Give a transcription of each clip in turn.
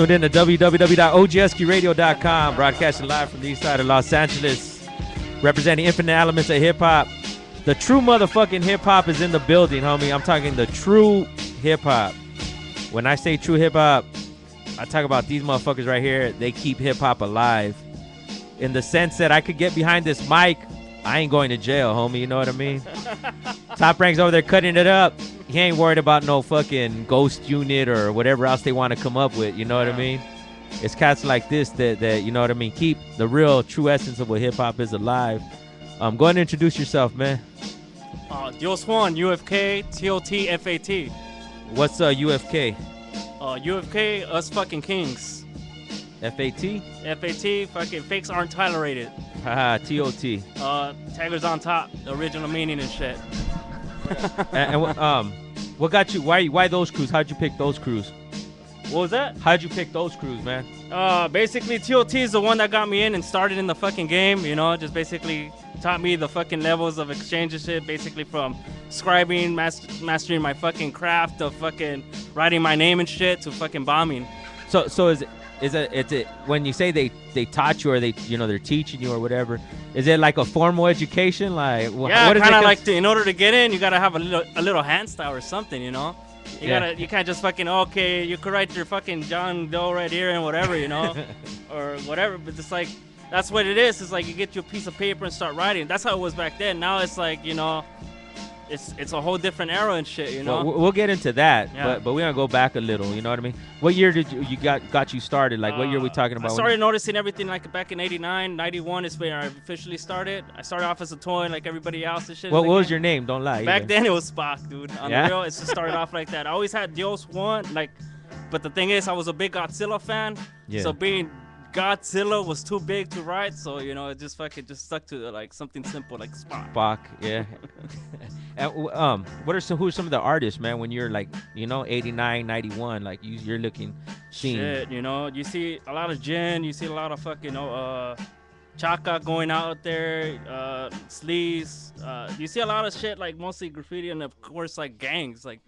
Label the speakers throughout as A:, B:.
A: tuned in to www.OGHUSKEYRADIO.com, broadcasting live from the east side of Los Angeles, representing infinite elements of hip-hop. The true motherfucking hip-hop is in the building, homie. I'm talking the true hip-hop. When I say true hip-hop, I talk about these motherfuckers right here. They keep hip-hop alive in the sense that I could get behind this mic. I ain't going to jail, homie. You know what I mean? Top Rank's over there cutting it up. He ain't worried about no fucking ghost unit or whatever else they want to come up with. You know what I mean? It's cats like this that you know what I mean, keep the real true essence of what hip-hop is alive. Go ahead and introduce yourself, man.
B: Dios Juan, UFK, TOT, FAT.
A: What's UFK?
B: UFK, us fucking kings.
A: FAT?
B: FAT, fucking fakes aren't tolerated.
A: Haha, TOT.
B: Taggers on top, the original meaning and shit.
A: and what got you? Why those crews? How'd you pick those crews?
B: What was that?
A: How'd you pick those crews, man?
B: Basically, TOT is the one that got me in and started in the fucking game, you know, just basically taught me the fucking levels of exchange and shit, basically from scribing, mastering my fucking craft of fucking writing my name and shit to fucking bombing.
A: So is it when you say they taught you or they're teaching you or whatever, is it like a formal education? Like
B: yeah, kind of like in order to get in, you gotta have a little hand style or something, you know. You can't just fucking okay, you could write your fucking John Doe right here and whatever, you know, or whatever. But it's like that's what it is. It's like you get you a piece of paper and start writing. That's how it was back then. Now it's like, you know, it's a whole different era and shit, you know.
A: Well, we'll get into that, but we're gonna go back a little. You know what I mean? What year did you got you started? Like what year are we talking about?
B: I started noticing everything like back in '89, '91 is where I officially started. I started off as a toy like everybody else and shit.
A: What was your name? Don't lie.
B: Back then it was Spock, dude. On the real, it just started off like that. I always had Dios Juan, like, but the thing is, I was a big Godzilla fan. Yeah. So being Godzilla was too big to write, so you know it just fucking stuck to like something simple like Spock.
A: Spock, yeah. And, who's some of the artists, man? When you're like, you know, 89, 91, like you're looking scene.
B: Shit, you know, you see a lot of Jin, you see a lot of fucking Chaka going out there, Sleaze. You see a lot of shit like mostly graffiti and of course like gangs, like.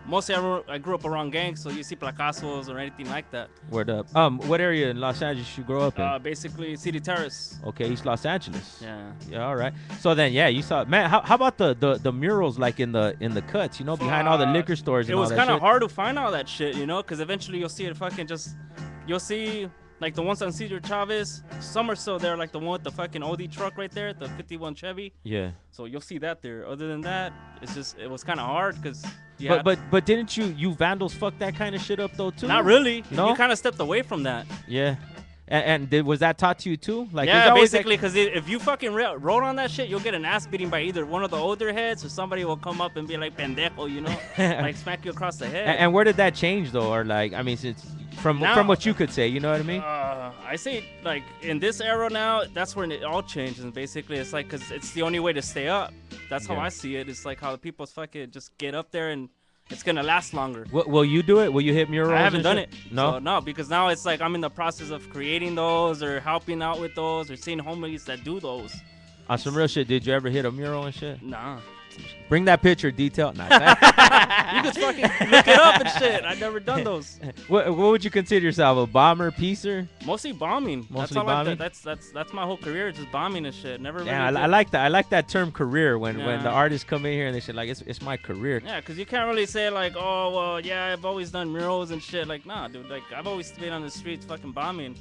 B: Mostly I grew up around gangs, so you see placazos or anything like that.
A: Word up. What area in Los Angeles you grow up in?
B: Basically City Terrace.
A: Okay, East Los Angeles.
B: Yeah.
A: Yeah, all right. So then, yeah, you saw, man. How about the murals like in the cuts? You know, behind all the liquor stores.
B: It was kind of hard to find all that shit, you know, because eventually you'll see it fucking you'll see. Like the ones on Cedar Chavez, some are still there, like the one with the fucking OD truck right there, the 51 Chevy.
A: Yeah.
B: So you'll see that there. Other than that, it was kind of hard because.
A: But didn't you vandals fuck that kind of shit up though too?
B: Not really.
A: No.
B: You kind of stepped away from that.
A: Yeah. And was that taught to you too? Like
B: yeah, basically, because if you fucking wrote on that shit, you'll get an ass beating by either one of the older heads or somebody will come up and be like pendejo, you know, like smack you across the head.
A: And where did that change though, or like I mean, since from what you could say, you know what I mean?
B: I say like in this era now, that's when it all changes. And basically, it's like because it's the only way to stay up. That's how I see it. It's like how the people fucking just get up there and. It's gonna last longer.
A: Will you do it? Will you hit murals?
B: I haven't done it.
A: No?
B: So, no, because now it's like I'm in the process of creating those or helping out with those or seeing homies that do those.
A: On some real shit, did you ever hit a mural and shit?
B: Nah.
A: Bring that picture detailed. Nah,
B: you can fucking look it up and shit. I've never done those.
A: What would you consider yourself? A bomber, piecer?
B: Mostly bombing.
A: Mostly bombing.
B: That's my whole career, just bombing and shit. Never.
A: Yeah, really I like that. I like that term career when the artists come in here and they say like it's my career.
B: Yeah, because you can't really say like, oh well, yeah, I've always done murals and shit. Like, nah, dude. Like I've always been on the streets fucking bombing.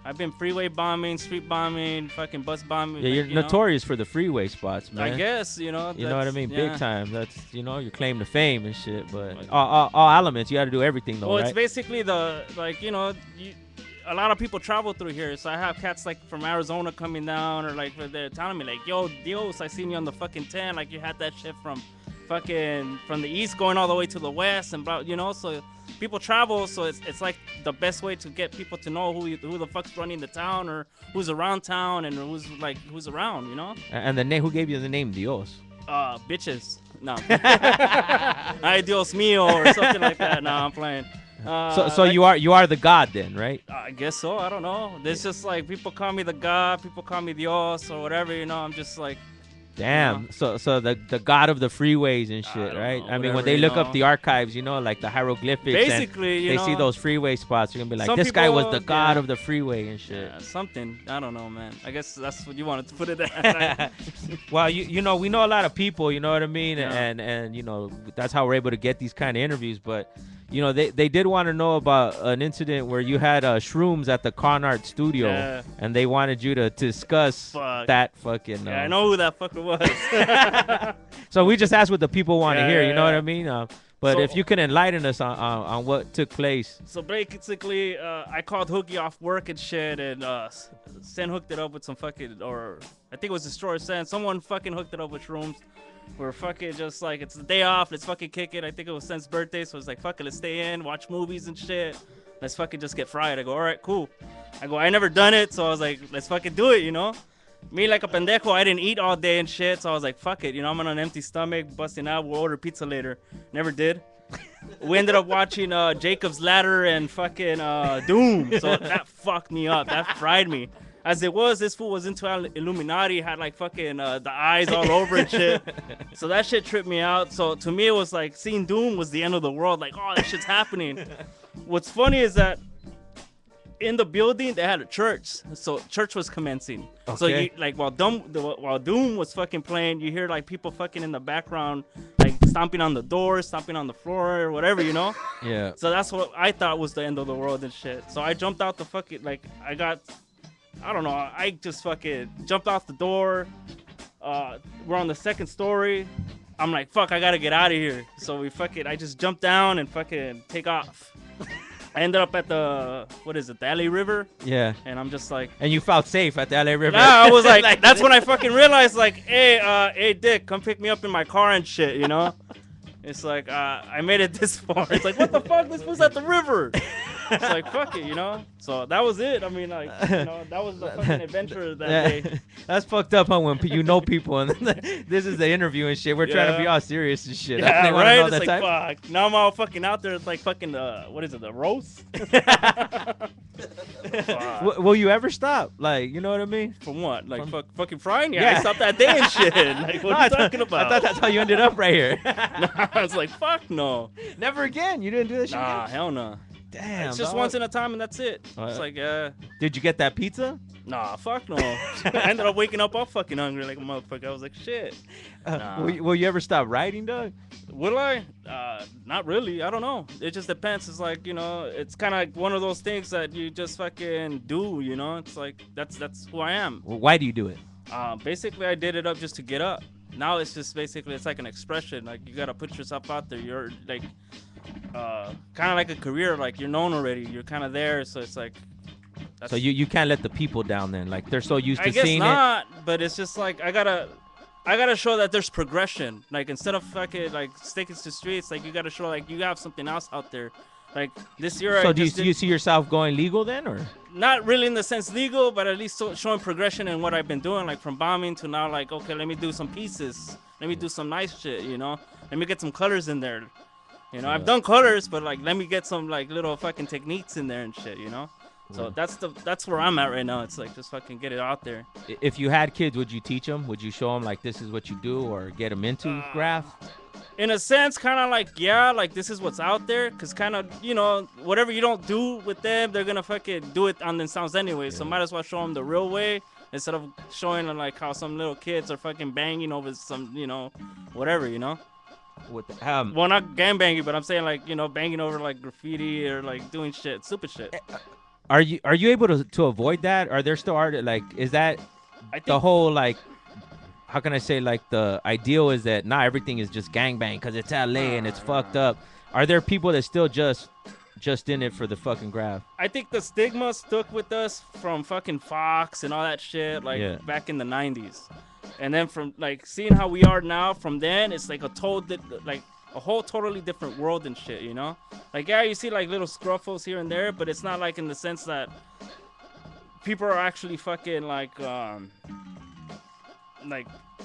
B: I've been freeway bombing, street bombing, fucking bus bombing.
A: Yeah, you're notorious for the freeway spots, man.
B: I guess, you know.
A: You know what I mean? Big time. That's, you know, your claim to fame and shit. But all elements, you got to do everything, though,
B: well,
A: right?
B: It's basically like, you know, a lot of people travel through here. So I have cats, like, from Arizona coming down or, like, they're telling me, like, yo, Dios, I seen you on the fucking 10. Like, you had that shit from the east going all the way to the west and blah, you know, so people travel, so it's like the best way to get people to know who the fuck's running the town or who's around town and who's around, you know.
A: And the name, who gave you the name Dios?
B: Bitches. No. Ay Dios mío or something like that. No, I'm playing.
A: So you are the god then, right?
B: I guess so. I don't know. There's just like people call me the god, people call me Dios or whatever, you know. I'm just like
A: Damn. So the god of the freeways and shit,
B: don't
A: right?
B: know,
A: I mean, when
B: whatever,
A: they
B: you
A: look up
B: know.
A: the archives, you know, like the hieroglyphics,
B: Basically,
A: and
B: you
A: they
B: know,
A: see those freeway spots, you're gonna be like,
B: some
A: this guy was
B: people-
A: the god
B: yeah.
A: of the freeway and shit.
B: Yeah, something. I don't know, man. I guess that's what you wanted to put it at.
A: Well, you know, we know a lot of people, you know what I mean,
B: Yeah.
A: and you know, that's how we're able to get these kind of interviews. But you know, they did want to know about an incident where you had shrooms at the Con Art Studio,
B: Yeah.
A: and they wanted you to discuss
B: Fuck.
A: that fucking.
B: Yeah, I know who that fucker was.
A: So we just asked what the people want to
B: Yeah,
A: hear.
B: yeah,
A: You know what
B: yeah.
A: I mean? But
B: So-
A: if you can enlighten us on what took place.
B: So basically, I called Hookie off work and shit, and Sen hooked it up with some fucking, or I think it was Destroyer Sen. Someone fucking hooked it up with shrooms. We're fucking just like, it's the day off, let's fucking kick it. I think it was Sen's birthday, so it's like, fuck it, let's stay in, watch movies and shit. Let's fucking just get fried. I go, all right, cool. I go, I never done it, so I was like, let's fucking do it, you know? Me like a pendejo, I didn't eat all day and shit, so I was like, fuck it, you know, I'm on an empty stomach, busting out, we'll order pizza later. Never did. We ended up watching Jacob's Ladder and fucking Doom, so that fucked me up, that fried me. As it was, this fool was into Illuminati, had like fucking the eyes all over and shit. So that shit tripped me out. So to me, it was like seeing Doom was the end of the world. Like, oh, that shit's happening. What's funny is that in the building they had a church, so church was commencing. So
A: Okay.
B: you like while Doom was fucking playing, you hear like people fucking in the background, like stomping on the door, stomping on the floor, or whatever, you know.
A: Yeah.
B: So that's what I thought was the end of the world and shit. So I jumped out the fucking, like, I don't know, I just fucking jumped off the door. We're on the second story. I'm like, fuck, I gotta get out of here. So I just jumped down and fucking take off. I ended up at the LA River.
A: Yeah.
B: And I'm just like,
A: And you felt safe at the LA River.
B: nah, I was like, that's when I fucking realized, like, hey, Dick, come pick me up in my car and shit, you know? It's like, I made it this far. It's like, what the fuck? This was at the river. It's like, fuck it, you know? So that was it. I mean, like, you know, that was the fucking adventure that day.
A: That's fucked up, huh? When you know people and this is the interview and shit. We're trying to be
B: Yeah.
A: all serious and shit.
B: Yeah,
A: They wanna
B: right?
A: know
B: It's
A: the
B: like,
A: type.
B: fuck. Now I'm all fucking out there. It's like fucking, the roast? Fuck.
A: Will you ever stop? Like, you know what I mean?
B: From what? Like, fucking frying? Yeah,
A: Yeah.
B: I stopped that day and shit. Like, what
A: No,
B: are you talking about?
A: I thought that's how you ended up right here.
B: I was like, fuck no.
A: Never again. You didn't do this shit
B: Nah,
A: again?
B: hell no.
A: Damn.
B: It's just
A: dog.
B: once in a time and that's it.
A: Oh,
B: It's
A: yeah.
B: like,
A: Did you get that pizza?
B: nah, fuck no. I ended up waking up all fucking hungry like a motherfucker. I was like, shit. Nah.
A: Will you ever stop riding, Doug?
B: Will I? Not really. I don't know. It just depends. It's like, you know, it's kind of like one of those things that you just fucking do, you know? It's like, that's who I am.
A: Well, why do you do it?
B: Basically, I did it up just to get up. Now it's just basically, it's like an expression. Like, you got to put yourself out there. You're like, kind of like a career. Like, you're known already. You're kind of there. So it's like, that's,
A: So you can't let the people down then. Like, they're so used
B: I
A: to
B: guess
A: seeing
B: not, but it's just like I gotta show that there's progression. Like instead of fucking like sticking to streets, like you gotta show like you have something else out there. Like this year,
A: it. So
B: I
A: do
B: just
A: you see yourself going legal then, or?
B: not really in the sense legal, but at least showing progression in what I've been doing, like from bombing to now, like okay, let me do some pieces, let me do some nice shit, you know, let me get some colors in there. You know, I've done colors, but like let me get some like little fucking techniques in there and shit, you know. So that's where I'm at right now. It's like just fucking get it out there.
A: If you had kids, would you teach them? Would you show them like this is what you do, or get them into graph?
B: In a sense, kind of like, yeah, like this is what's out there. Because kind of, you know, whatever you don't do with them, they're going to fucking do it on themselves anyway. So might as well show them the real way instead of showing them like how some little kids are fucking banging over some, you know, whatever, you know.
A: With
B: Well, not gang banging, but I'm saying like, you know, banging over like graffiti or like doing shit, stupid shit.
A: Are you able to avoid that? Are there still like is that
B: I think
A: the whole like how can I say like the ideal is that not everything is just gangbang because it's LA and it's fucked up. Are there people that still just in it for the fucking graph?
B: I think the stigma stuck with us from fucking Fox and all that shit, like back in the 90s. And then from like seeing how we are now from then, it's like a whole totally different world and shit, you know? Like, yeah, you see like little scruffles here and there, but it's not like in the sense that people are actually fucking like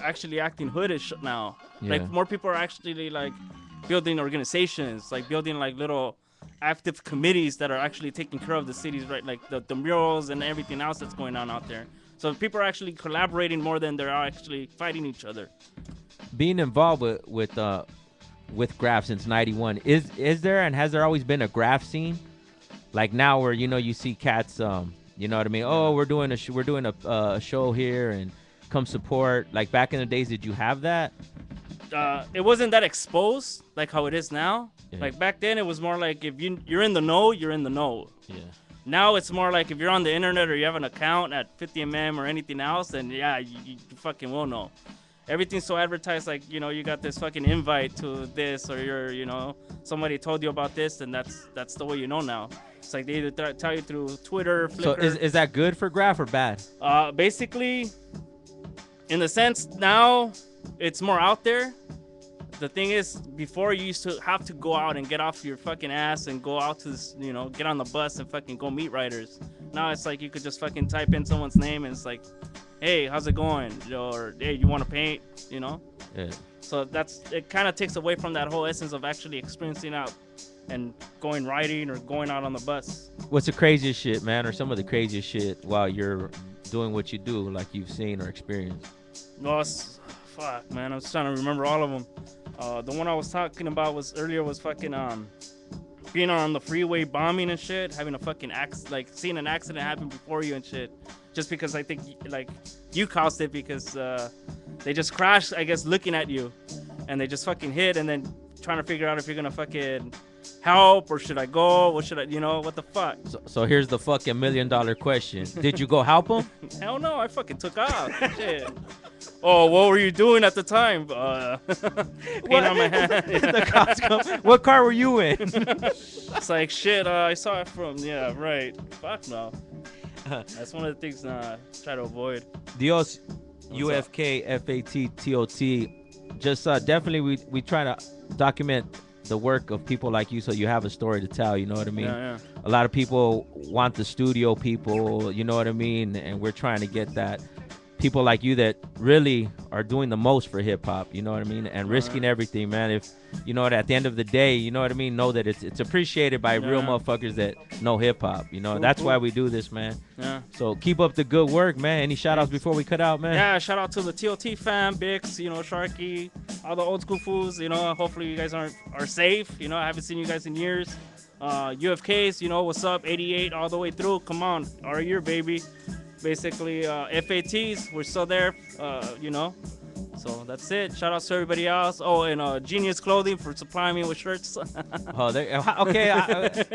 B: actually acting hoodish now.
A: Yeah.
B: Like more people are actually like building organizations, like building like little active committees that are actually taking care of the cities, right? Like the murals and everything else that's going on out there. So people are actually collaborating more than they're actually fighting each other.
A: Being involved with graph since '91, is there and has there always been a graph scene? Like now, where you see cats, you know what I mean? Oh, we're doing a show here and come support. Like back in the days, did you have that?
B: It wasn't that exposed like how it is now.
A: Yeah.
B: Like back then, it was more like if you're in the know, you're in the know.
A: Yeah.
B: Now it's more like if you're on the internet or you have an account at 50mm or anything else, then yeah, you fucking will know. Everything's so advertised, like, you got this fucking invite to this, or somebody told you about this, and that's the way you know now. It's like they either tell you through Twitter, Flickr.
A: So is that good for graph or bad?
B: Basically, in the sense now it's more out there. The thing is, before you used to have to go out and get off your fucking ass and go out to this, get on the bus and fucking go meet writers. Now it's like you could just fucking type in someone's name and it's like, hey, how's it going? Or hey, you want to paint? Yeah. So it kind of takes away from that whole essence of actually experiencing out and going riding or going out on the bus.
A: What's the craziest shit, man, or some of the craziest shit while you're doing what you do, like you've seen or experienced?
B: No, fuck, man. I was trying to remember all of them. The one I was talking about earlier was fucking being on the freeway bombing and shit, having a fucking seeing an accident happen before you and shit. Just because I think like you caused it because they just crashed, I guess, looking at you, and they just fucking hit, and then trying to figure out if you're gonna fucking help or should I go? What should I? What the fuck?
A: So here's the fucking $1 million question: did you go help them?
B: Hell no, I fucking took off. Shit. Oh, what were you doing at the time? Paint on my hand.
A: The cops come. What car were you in?
B: It's like, shit, I saw it from, yeah, right. Fuck no. That's one of the things I try to avoid.
A: Dios, UFKFATTOT. Just definitely we try to document the work of people like you so you have a story to tell, you know what I mean?
B: Yeah.
A: A lot of people want the studio people, you know what I mean? And we're trying to get that. People like you that really are doing the most for hip hop, you know what I mean, and risking everything, man. If you know what, at the end of the day, you know what I mean, know that it's appreciated by real motherfuckers that know hip hop. That's why we do this, man.
B: Yeah.
A: So keep up the good work, man. Any shout outs before we cut out, man?
B: Yeah, shout out to the TOT fam, Bix, Sharky, all the old school fools. Hopefully you guys are safe. I haven't seen you guys in years. UFKs, what's up? 88 all the way through. Come on, our year, baby. Basically, FATs, we're still there, So that's it. Shout out to everybody else. Oh, and Genius Clothing for supplying me with shirts.
A: Okay.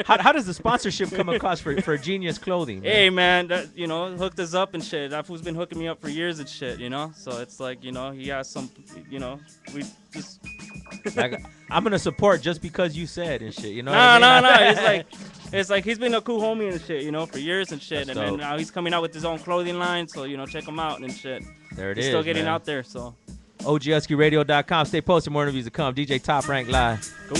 A: How does the sponsorship come across for Genius Clothing? Man?
B: Hey, man, that, hooked us up and shit. That fool's been hooking me up for years and shit, So it's like, he has some, we just...
A: Like, I'm gonna support just because you said and shit,
B: No. It's like he's been a cool homie and shit, for years and shit.
A: That's
B: and
A: dope.
B: then now he's coming out with his own clothing line, so check him out and shit.
A: There it
B: he's
A: is.
B: Still getting
A: man.
B: out there, so.
A: OGHUSKEYRADIO.com. Stay posted. More interviews to come. DJ Top Rank Live.
B: Cool.